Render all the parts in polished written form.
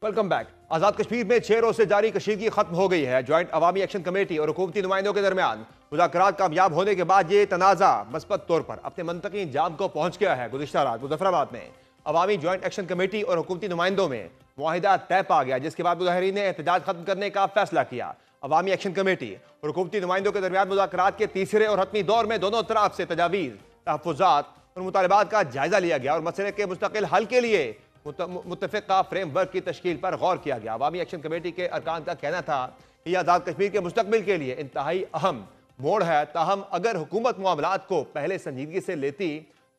Welcome back. आजाद कश्मीर में 6 रोज से जारी कशीदगी खत्म हो गई है। ज्वाइंट अवामी एक्शन कमेटी और हुकूमती नुमाइंदों के दरमियान मुज़ाकरात कामयाब होने के बाद ये तनाज़ा मस्बत तौर पर अपने मंतकी इंजाम को पहुंच गया है। गुज़िश्ता रात मुजफ्फराबाद में अवामी ज्वाइंट एक्शन कमेटी और हुकूमती नुमाइंदों में मुआहिदा तय पा गया, जिसके बाद मुजाहिरीन ने एहतजाज खत्म करने का फैसला किया। अवामी एक्शन कमेटी और हुकूमती नुमाइंदों के दरमियान मुज़ाकरात के तीसरे और हतमी दौर में दोनों तरफ से तजावीज़, तहफ़्फ़ुज़ात और मुतालबात का जायजा लिया गया और मसले के मुस्तकिल हल के लिए मुत्तफ़िक़ा फ्रेमवर्क की तश्कील पर गौर किया गया। अवामी एक्शन कमेटी के अरकान का कहना था कि यह आज़ाद कश्मीर के मुस्तक़बिल के लिए इंतहाई अहम मोड़ है। ताहम अगर हुकूमत मामलात को पहले संजीदगी से लेती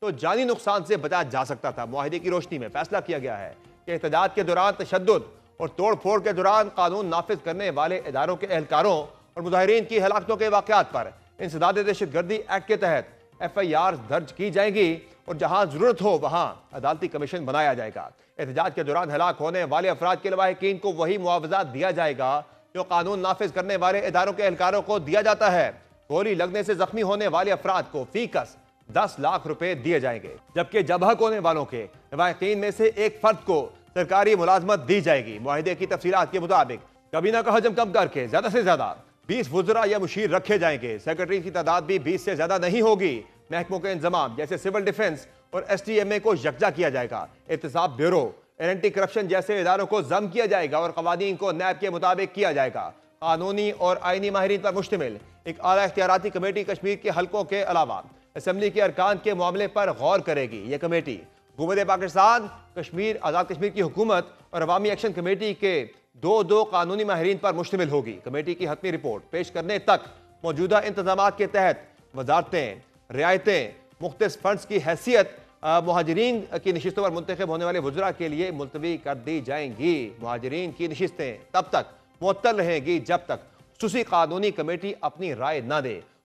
तो जानी नुकसान से बचा जा सकता था। मुआहिदे की रोशनी में फैसला किया गया है कि एहतजाज के दौरान तशद्दुद और तोड़ फोड़ के दौरान कानून नाफिज करने वाले इदारों के एहलकारों और मुजाहिरीन की हलाकतों के वाक़यात पर इंसदाद दहशतगर्दी एक्ट के तहत FIR दर्ज की जाएंगी और जहां जरूरत हो वहां अदालती कमीशन बनाया जाएगा। एहतजाज के दौरान हलाक होने वाले अफराद के लवाहिकीन को वही मुआवजा दिया जाएगा जो कानून नाफिज करने वाले इदारों के एहलकारों को दिया जाता है। गोली लगने से जख्मी होने वाले अफराद को फीकस 10 लाख रुपए दिए जाएंगे, जबकि जबहक होने वालों के लवाहिकीन में से एक फर्द को सरकारी मुलाजमत दी जाएगी। मुआहिदे की तफसीलात के मुताबिक कबीना का हजम कम करके ज्यादा से ज्यादा 20 वुज़रा या मुशीर रखे जाएंगे। सेक्रेटरी की तादाद भी 20 से ज्यादा नहीं होगी। महकमों के इंतजाम जैसे सिविल डिफेंस और STMA को यकजा किया जाएगा। एहतसाब ब्यूरो और एंटी करप्शन जैसे इदारों को जम किया जाएगा और कवानीन को नैब के मुताबिक किया जाएगा। कानूनी और आईनी माहिरीन पर मुश्तमिल एक आला इख्तियाराती कमेटी कश्मीर के हल्कों के अलावा असम्बली के अरकान के मामले पर गौर करेगी। यह कमेटी हुकूमत पाकिस्तान, कश्मीर, आज़ाद कश्मीर की हुकूमत और अवामी एक्शन कमेटी के दो कानूनी माहिरीन पर मुश्तमिल होगी। कमेटी की हतमी रिपोर्ट पेश करने तक मौजूदा इंतजाम के तहत वजारतें, रियायतें, मुख्तलिफ फंड्स की हैसियत मुहाजिरीन की नशिस्तों पर मुंतखब होने वाले वुज़रा के लिए मुलतवी कर दी जाएंगी। मुहाजिरीन की नशिस्तें तब तक मुअत्तल रहेंगी जब तक खुसूसी कानूनी कमेटी अपनी राय न दे।